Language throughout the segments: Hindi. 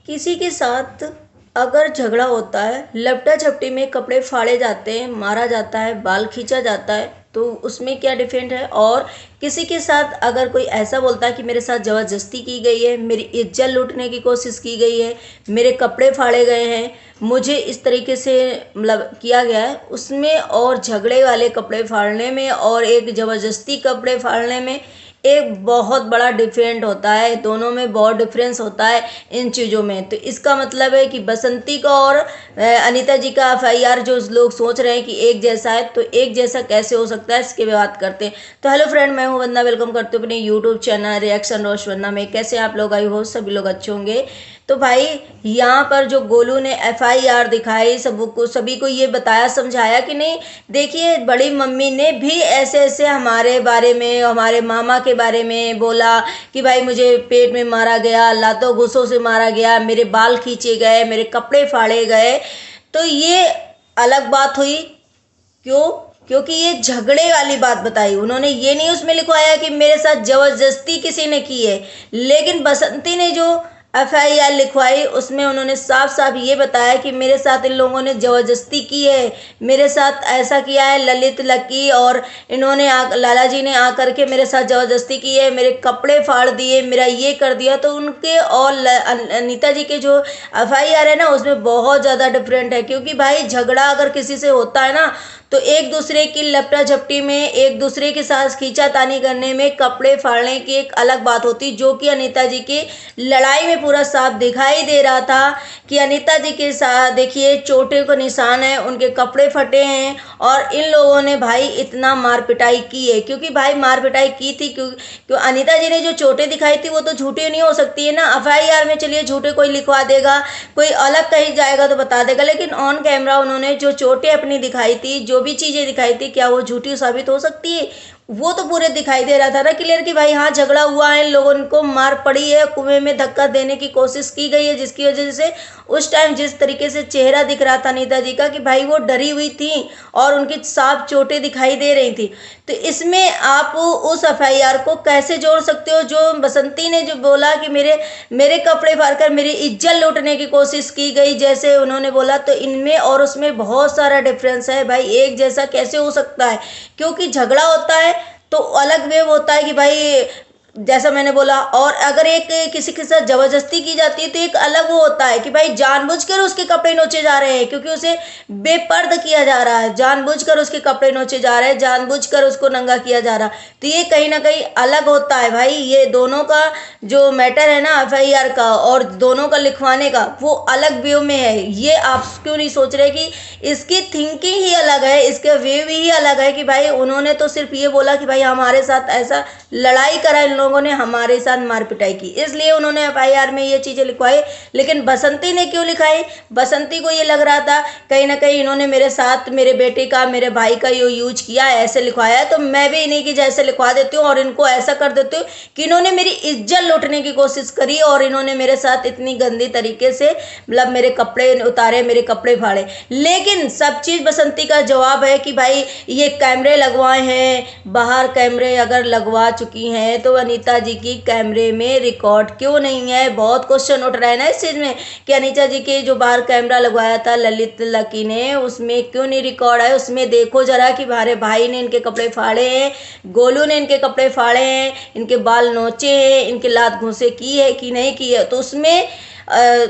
किसी के साथ अगर झगड़ा होता है, लपटा झपटी में कपड़े फाड़े जाते हैं, मारा जाता है, बाल खींचा जाता है, तो उसमें क्या डिफरेंट है। और किसी के साथ अगर कोई ऐसा बोलता है कि मेरे साथ ज़बरदस्ती की गई है, मेरी इज्जत लूटने की कोशिश की गई है, मेरे कपड़े फाड़े गए हैं, मुझे इस तरीके से मतलब किया गया है, उसमें और झगड़े वाले कपड़े फाड़ने में और एक ज़बरदस्ती कपड़े फाड़ने में एक बहुत बड़ा डिफरेंट होता है। दोनों में बहुत डिफरेंस होता है इन चीज़ों में। तो इसका मतलब है कि बसंती का और अनीता जी का एफआईआर जो लोग सोच रहे हैं कि एक जैसा है, तो एक जैसा कैसे हो सकता है, इसके बात करते हैं। तो हेलो फ्रेंड, मैं हूं वंदना, वेलकम करती हूँ अपने यूट्यूब चैनल रिएक्शन रोश वंदना में। कैसे आप लोग, आई हो सभी लोग अच्छे होंगे। तो भाई यहाँ पर जो गोलू ने एफआईआर दिखाई, सभी को ये बताया समझाया कि नहीं, देखिए बड़ी मम्मी ने भी ऐसे ऐसे हमारे बारे में, हमारे मामा के बारे में बोला कि भाई मुझे पेट में मारा गया, लातों घूसों से मारा गया, मेरे बाल खींचे गए, मेरे कपड़े फाड़े गए। तो ये अलग बात हुई। क्यों? क्योंकि ये झगड़े वाली बात बताई उन्होंने। ये नहीं उसमें लिखवाया कि मेरे साथ जबरदस्ती किसी ने की है। लेकिन बसंती ने जो एफआईआर लिखवाई उसमें उन्होंने साफ साफ ये बताया कि मेरे साथ इन लोगों ने जबरदस्ती की है, मेरे साथ ऐसा किया है ललित, लकी और इन्होंने लाला जी ने आकर के मेरे साथ जबरदस्ती की है, मेरे कपड़े फाड़ दिए, मेरा ये कर दिया। तो उनके और अनीता जी के जो एफआईआर है ना, उसमें बहुत ज़्यादा डिफरेंट है। क्योंकि भाई झगड़ा अगर किसी से होता है ना, तो एक दूसरे की लपटा झपटी में, एक दूसरे के साथ खींचातानी करने में, कपड़े फाड़ने की एक अलग बात होती, जो कि अनीता जी की लड़ाई में पूरा साफ दिखाई दे रहा था कि अनीता जी के साथ देखिए चोटे को निशान है, उनके कपड़े फटे हैं और इन लोगों ने भाई इतना मार पिटाई की है। क्योंकि भाई मार पिटाई की थी, क्यों अनीता जी ने जो चोटें दिखाई थी वो तो झूठी नहीं हो सकती है ना। एफआईआर में चलिए झूठे कोई लिखवा देगा, कोई अलग कहीं जाएगा तो बता देगा, लेकिन ऑन कैमरा उन्होंने जो चोटें अपनी दिखाई थी, जो भी चीज़ें दिखाई थी, क्या वो झूठी साबित हो सकती है? वो तो पूरे दिखाई दे रहा था ना क्लियर कि भाई हाँ झगड़ा हुआ है, लोगों को मार पड़ी है, कुएं में धक्का देने की कोशिश की गई है, जिसकी वजह से उस टाइम जिस तरीके से चेहरा दिख रहा था अनीता जी का कि भाई वो डरी हुई थी और उनकी साफ चोटें दिखाई दे रही थी। तो इसमें आप उस एफआईआर को कैसे जोड़ सकते हो? जो बसंती ने जो बोला कि मेरे मेरे कपड़े फाड़कर मेरी इज्जत लूटने की कोशिश की गई, जैसे उन्होंने बोला, तो इनमें और उसमें बहुत सारा डिफरेंस है भाई। एक जैसा कैसे हो सकता है? क्योंकि झगड़ा होता है तो अलग वे होता है कि भाई जैसा मैंने बोला, और अगर एक किसी के साथ जबरदस्ती की जाती है तो एक अलग वो होता है कि भाई जानबूझकर उसके कपड़े नोचे जा रहे हैं, क्योंकि उसे बेपर्द किया जा रहा है, जानबूझकर उसके कपड़े नोचे जा रहे हैं, जानबूझकर उसको नंगा किया जा रहा है। तो ये कहीं ना कहीं अलग होता है भाई। ये दोनों का जो मैटर है ना एफआईआर का और दोनों का लिखवाने का, वो अलग व्यू में है। ये आप क्यों नहीं सोच रहे कि इसकी थिंकिंग ही अलग है, इसके वे भी ही अलग है कि भाई उन्होंने तो सिर्फ ये बोला कि भाई हमारे साथ ऐसा लड़ाई करा, इन लोगों ने हमारे साथ मार पिटाई की, इसलिए उन्होंने एफआईआर में ये चीज़ें लिखवाई। लेकिन बसंती ने क्यों लिखाई? बसंती को ये लग रहा था कहीं ना कहीं इन्होंने मेरे साथ मेरे बेटे का, मेरे भाई का ये यूज किया, ऐसे लिखवाया है, तो मैं भी इन्हीं की जैसे लिखवा देती हूँ और इनको ऐसा कर देती हूँ कि इन्होंने मेरी इज्जत लूटने की कोशिश करी और इन्होंने मेरे साथ इतनी गंदी तरीके से मतलब मेरे कपड़े उतारे, मेरे कपड़े फाड़े। लेकिन सब चीज़ बसंती का जवाब है कि भाई ये कैमरे लगवाए हैं, बाहर कैमरे अगर लगवा चुकी हैं तो अनीता जी की कैमरे में रिकॉर्ड क्यों नहीं है? बहुत क्वेश्चन उठ रहा है ना इस चीज़ में कि अनीता जी के जो बाहर कैमरा लगवाया था ललित, लकी ने, उसमें क्यों नहीं रिकॉर्ड है? उसमें देखो जरा कि हमारे भाई ने इनके कपड़े फाड़े हैं, गोलू ने इनके कपड़े फाड़े हैं, इनके बाल नोचे हैं, इनके लात घूंसे की है कि नहीं की है। तो उसमें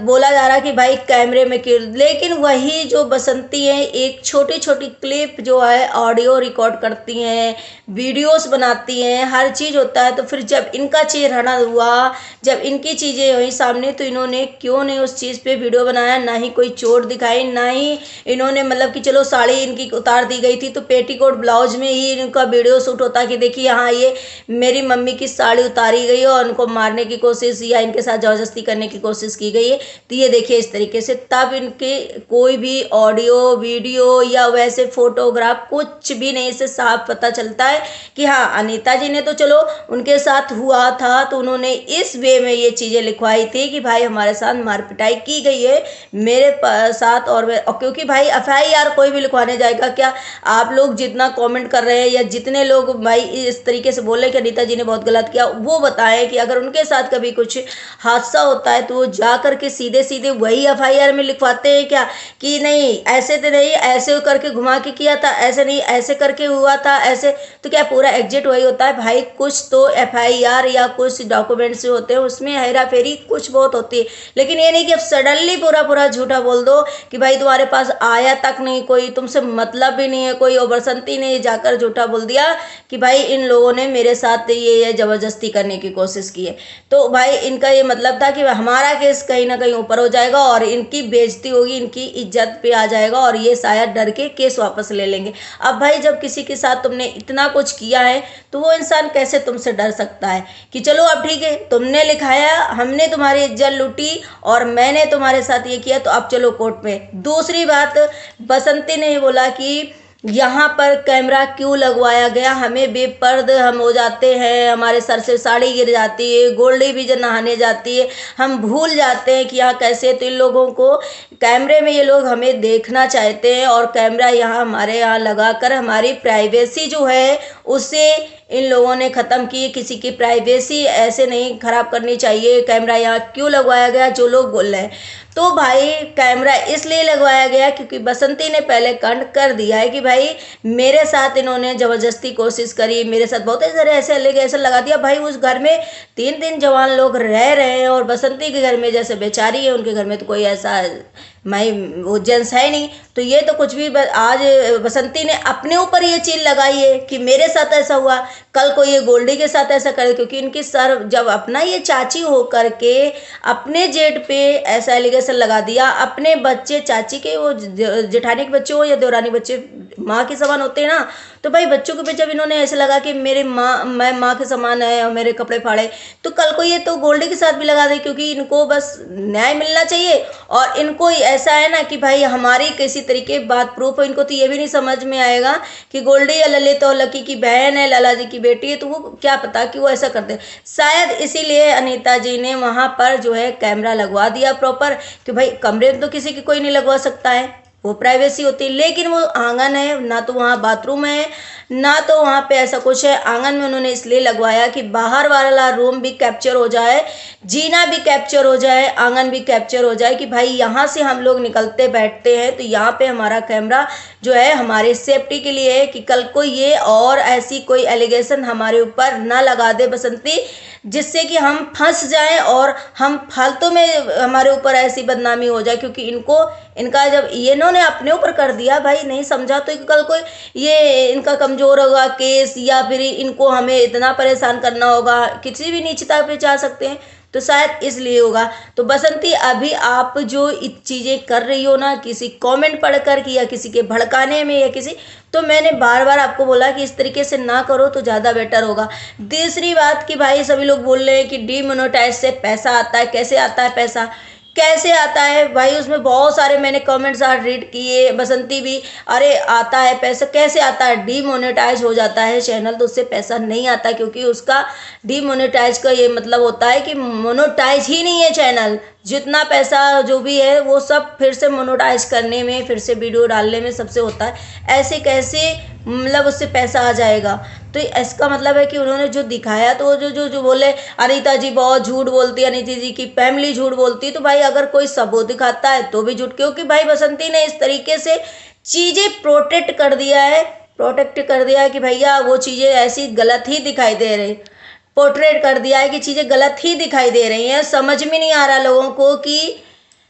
बोला जा रहा कि भाई कैमरे में क्यों। लेकिन वही जो बसंती है एक छोटी छोटी क्लिप जो है ऑडियो रिकॉर्ड करती हैं, वीडियोस बनाती हैं, हर चीज़ होता है। तो फिर जब इनका चेहरा हुआ, जब इनकी चीज़ें हुई सामने, तो इन्होंने क्यों नहीं उस चीज़ पे वीडियो बनाया? ना ही कोई चोट दिखाई, ना ही इन्होंने मतलब कि चलो साड़ी इनकी उतार दी गई थी तो पेटीकोट ब्लाउज में ही इनका वीडियो शूट होता कि देखिए हाँ ये मेरी मम्मी की साड़ी उतारी गई और उनको मारने की कोशिश या इनके साथ जबरदस्ती करने की कोशिश की गई है। तो ये देखिए इस तरीके से, तब इनके कोई भी ऑडियो वीडियो या वैसे फोटोग्राफ कुछ भी नहीं से साफ पता चलता है कि हाँ अनीता जी ने तो चलो उनके साथ हुआ था तो उन्होंने इस वे में ये चीज़ें लिखवाई थी कि भाई हमारे साथ मार पिटाई की गई है मेरे साथ। और क्योंकि भाई एफआईआर कोई भी लिखवाने जाएगा क्या? आप लोग जितना कमेंट कर रहे हैं या जितने लोग भाई इस तरीके से बोल रहे हैं कि अनीता जी ने बहुत गलत किया, वो बताएं कि अगर उनके साथ कभी कुछ हादसा होता है तो वो जा करके सीधे सीधे वही एफआईआर में लिखवाते हैं क्या कि नहीं ऐसे तो नहीं, ऐसे करके घुमा के किया था, ऐसे नहीं ऐसे करके हुआ था ऐसे, तो क्या पूरा एग्जिट वही होता है भाई? कुछ तो एफआईआर या कुछ डॉक्यूमेंट्स जो होते हैं उसमें हेरा फेरी कुछ बहुत होती है, लेकिन ये नहीं कि अब सडनली पूरा पूरा झूठा बोल दो कि भाई तुम्हारे पास आया तक नहीं कोई, तुमसे मतलब भी नहीं है कोई, और बसंती ने जाकर झूठा बोल दिया कि भाई इन लोगों ने मेरे साथ ये जबरदस्ती करने की कोशिश की है। तो भाई इनका ये मतलब था कि हमारा केस कहीं ना कहीं ऊपर हो जाएगा और इनकी बेइज्जती होगी, इनकी इज्जत पे आ जाएगा और ये शायद डर के केस वापस ले लेंगे। अब भाई जब किसी के साथ तुमने इतना कुछ किया है तो वो इंसान कैसे तुमसे डर सकता है कि चलो अब ठीक है तुमने लिखाया, हमने तुम्हारी इज्जत लूटी और मैंने तुम्हारे साथ ये किया, तो अब चलो कोर्ट में। दूसरी बात, बसंती ने बोला कि यहाँ पर कैमरा क्यों लगवाया गया, हमें बेपर्द हम हो जाते हैं, हमारे सर से साड़ी गिर जाती है, गोल्डी भी जब नहाने जाती है हम भूल जाते हैं कि यहाँ कैसे, तो इन लोगों को कैमरे में ये लोग हमें देखना चाहते हैं और कैमरा यहाँ हमारे यहाँ लगाकर हमारी प्राइवेसी जो है उसे इन लोगों ने ख़त्म की। किसी की प्राइवेसी ऐसे नहीं ख़राब करनी चाहिए। कैमरा यहाँ क्यों लगवाया गया, जो लोग बोल रहे हैं, तो भाई कैमरा इसलिए लगवाया गया क्योंकि बसंती ने पहले कांड कर दिया है कि भाई मेरे साथ इन्होंने ज़बरदस्ती कोशिश करी, मेरे साथ बहुत सारे ऐसे एलिगेशन लगा दिया। भाई उस घर में 3 जवान लोग रह रहे हैं और बसंती के घर में जैसे बेचारी है, उनके घर में तो कोई ऐसा वो जेंट्स है नहीं, तो ये तो कुछ भी आज बसंती ने अपने ऊपर ये चीज़ लगाई है कि मेरे साथ ऐसा हुआ, कल को ये गोल्डी के साथ ऐसा करे, क्योंकि इनकी सर जब अपना ये चाची हो करके अपने जेठ पे ऐसा एलिगेशन लगा दिया, अपने बच्चे चाची के वो जेठानी के बच्चे हो या देवरानी बच्चे माँ के समान होते हैं ना, तो भाई बच्चों के पे जब इन्होंने ऐसे लगा कि मेरे मैं माँ के समान है और मेरे कपड़े फाड़े, तो कल को ये तो गोल्डी के साथ भी लगा दे, क्योंकि इनको बस न्याय मिलना चाहिए और इनको ऐसा है ना कि भाई हमारी किसी तरीके बात प्रूफ हो। इनको तो ये भी नहीं समझ में आएगा कि गोल्डी या ललित और लकी की बहन है, लाला जी की बेटी है, तो वो क्या पता कि वो ऐसा करते। शायद इसीलिए अनीता जी ने वहाँ पर जो है कैमरा लगवा दिया प्रॉपर कि भाई कमरे में तो किसी की कोई नहीं लगवा सकता है, वो प्राइवेसी होती है, लेकिन वो आंगन है ना, तो वहाँ बाथरूम है ना, तो वहाँ पे ऐसा कुछ है। आंगन में उन्होंने इसलिए लगवाया कि बाहर वाला रूम भी कैप्चर हो जाए, जीना भी कैप्चर हो जाए, आंगन भी कैप्चर हो जाए कि भाई यहाँ से हम लोग निकलते बैठते हैं तो यहाँ पे हमारा कैमरा जो है हमारे सेफ्टी के लिए है कि कल को ये और ऐसी कोई एलिगेशन हमारे ऊपर ना लगा दे बसंती, जिससे कि हम फंस जाएं और हम फालतू में हमारे ऊपर ऐसी बदनामी हो जाए। क्योंकि इनका जब ये इन्होंने अपने ऊपर कर दिया, भाई नहीं समझा तो कल को ये इनका कमज़ोर होगा केस, या फिर इनको हमें इतना परेशान करना होगा, किसी भी नीचता पे जा सकते हैं, तो शायद इसलिए होगा। तो बसंती अभी आप जो चीज़ें कर रही हो ना, किसी कमेंट पढ़कर कि या किसी के भड़काने में या किसी, तो मैंने बार बार आपको बोला कि इस तरीके से ना करो तो ज़्यादा बेटर होगा। दूसरी बात कि भाई सभी लोग बोल रहे हैं कि डीमोनेटाइज से पैसा आता है, कैसे आता है पैसा, कैसे आता है भाई? उसमें बहुत सारे मैंने कमेंट्स आज रीड किए, बसंती भी, अरे आता है पैसा, कैसे आता है? डीमोनेटाइज हो जाता है चैनल तो उससे पैसा नहीं आता, क्योंकि उसका डीमोनेटाइज का ये मतलब होता है कि मोनेटाइज ही नहीं है चैनल, जितना पैसा जो भी है वो सब फिर से मोनेटाइज करने में, फिर से वीडियो डालने में सबसे होता है। ऐसे कैसे मतलब उससे पैसा आ जाएगा? तो इसका मतलब है कि उन्होंने जो दिखाया, तो जो जो जो बोले अनीता जी बहुत झूठ बोलती है, अनीता जी की फैमिली झूठ बोलती है, तो भाई अगर कोई सबूत दिखाता है तो भी झूठ, क्योंकि भाई बसंती ने इस तरीके से चीज़ें प्रोटेक्ट कर दिया है कि भैया वो चीज़ें ऐसी गलत ही दिखाई दे रही, पोर्ट्रेट कर दिया है कि चीज़ें गलत ही दिखाई दे रही हैं। समझ में नहीं आ रहा लोगों को कि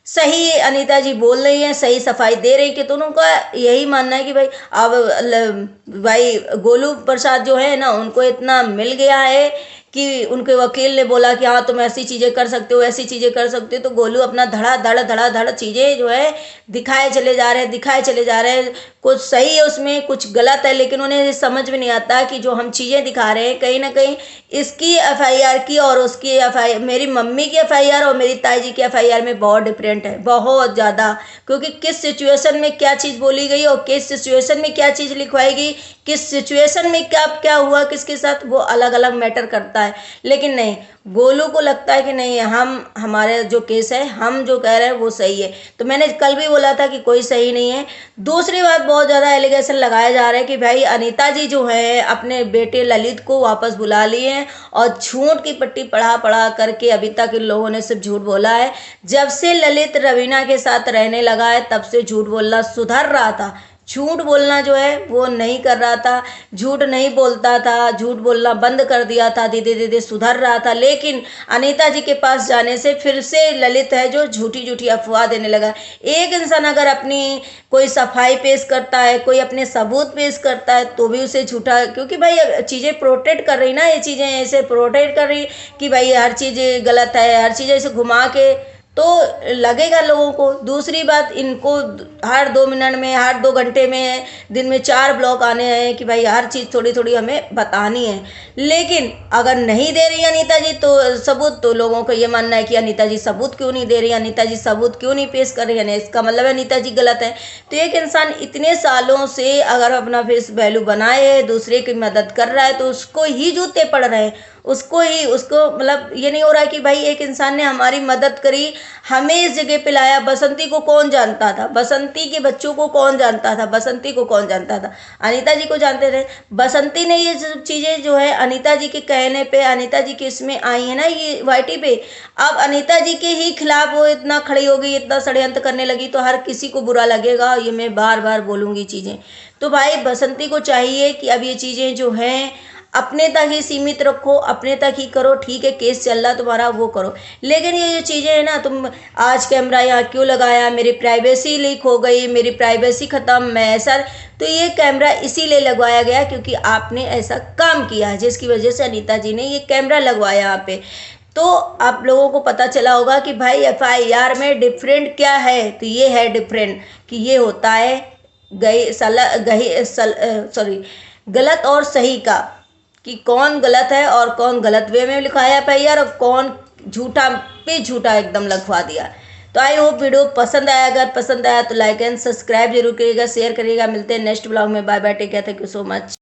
सही अनीता जी बोल रही हैं, सही सफाई दे रही कि, तो उनका यही मानना है कि भाई अब भाई गोलू प्रसाद जो है ना, उनको इतना मिल गया है कि उनके वकील ने बोला कि हाँ तुम ऐसी चीज़ें कर सकते हो, ऐसी चीज़ें कर सकते हो, तो गोलू अपना धड़ा चीज़ें जो है दिखाए चले जा रहे हैं। कुछ सही है उसमें, कुछ गलत है, लेकिन उन्हें समझ में नहीं आता कि जो हम चीज़ें दिखा रहे हैं कहीं ना कहीं इसकी एफआईआर की और उसकी एफआईआर, मेरी मम्मी की एफआईआर और मेरी ताई जी की एफआईआर में बहुत डिफरेंट है, बहुत ज़्यादा। क्योंकि किस सिचुएशन में क्या चीज़ बोली गई और किस सिचुएशन में क्या चीज़ लिखवाई गई, किस सिचुएशन में क्या क्या हुआ किसके साथ, वो अलग अलग मैटर करता होता है, लेकिन नहीं, गोलू को लगता है कि नहीं, हमारे जो केस है, हम जो कह रहे हैं वो सही है। तो मैंने कल भी बोला था कि कोई सही नहीं है। दूसरी बात, बहुत ज़्यादा एलिगेशन लगाया जा रहा है कि भाई अनीता जी जो है अपने बेटे ललित को वापस बुला लिए हैं और झूठ की पट्टी पढ़ा पढ़ा करके अभी तक इन लोगों ने सिर्फ झूठ बोला है। जब से ललित रवीना के साथ रहने लगा है तब से झूठ बोलना सुधर रहा था, झूठ बोलना जो है वो नहीं कर रहा था, झूठ नहीं बोलता था, झूठ बोलना बंद कर दिया था, धीरे धीरे सुधर रहा था। लेकिन अनीता जी के पास जाने से फिर से ललित है जो झूठी झूठी अफवाह देने लगा। एक इंसान अगर अपनी कोई सफाई पेश करता है, कोई अपने सबूत पेश करता है तो भी उसे झूठा, क्योंकि भाई चीज़ें प्रोटेक्ट कर रही ना, ये चीज़ें ऐसे प्रोटेक्ट कर रही कि भाई हर चीज़ गलत है, हर चीज़ ऐसे घुमा के तो लगेगा लोगों को। दूसरी बात, इनको हर 2 मिनट में, हर 2 घंटे में, दिन में 4 ब्लॉग आने हैं कि भाई हर चीज़ थोड़ी थोड़ी हमें बतानी है। लेकिन अगर नहीं दे रही अनीता जी तो सबूत, तो लोगों को ये मानना है कि अनीता जी सबूत क्यों नहीं दे रही, अनीता जी सबूत क्यों नहीं पेश कर रही है, इसका मतलब अनीता जी गलत है। तो एक इंसान इतने सालों से अगर अपना फेस वैल्यू बनाए है, दूसरे की मदद कर रहा है, तो उसको ही जूते पड़ रहे हैं, उसको मतलब ये नहीं हो रहा है कि भाई एक इंसान ने हमारी मदद करी, हमें इस जगह पे लाया। बसंती को कौन जानता था, बसंती के बच्चों को कौन जानता था, बसंती को कौन जानता था, अनीता जी को जानते थे। बसंती ने ये सब चीज़ें जो है अनीता जी के कहने पे, अनीता जी के इसमें आई है ना ये वाईटी पे, अब अनीता जी के ही खिलाफ वो इतना खड़ी हो गई, इतना षड्यंत्र करने लगी, तो हर किसी को बुरा लगेगा। ये मैं बार बार बोलूँगी चीज़ें। तो भाई बसंती को चाहिए कि अब ये चीज़ें जो हैं अपने तक ही सीमित रखो, अपने तक ही करो। ठीक है, केस चल रहा तुम्हारा, वो करो, लेकिन ये जो चीज़ें हैं ना, तुम आज कैमरा यहाँ क्यों लगाया, मेरी प्राइवेसी लीक हो गई, मेरी प्राइवेसी ख़त्म, मैं ऐसा, तो ये कैमरा इसीलिए लगवाया गया क्योंकि आपने ऐसा काम किया है, जिसकी वजह से अनीता जी ने ये कैमरा लगवाया यहाँ पे। तो आप लोगों को पता चला होगा कि भाई FIR में डिफरेंट क्या है। तो ये है डिफरेंट कि ये होता है गलत और सही का, कि कौन गलत है और कौन गलत वे में लिखाया FIR और कौन झूठा पे झूठा एकदम लिखवा दिया। तो आई होप वीडियो पसंद आया, अगर पसंद आया तो लाइक एंड सब्सक्राइब जरूर करिएगा, शेयर करिएगा। मिलते हैं नेक्स्ट ब्लॉग में, bye bye, take care, thank you so much.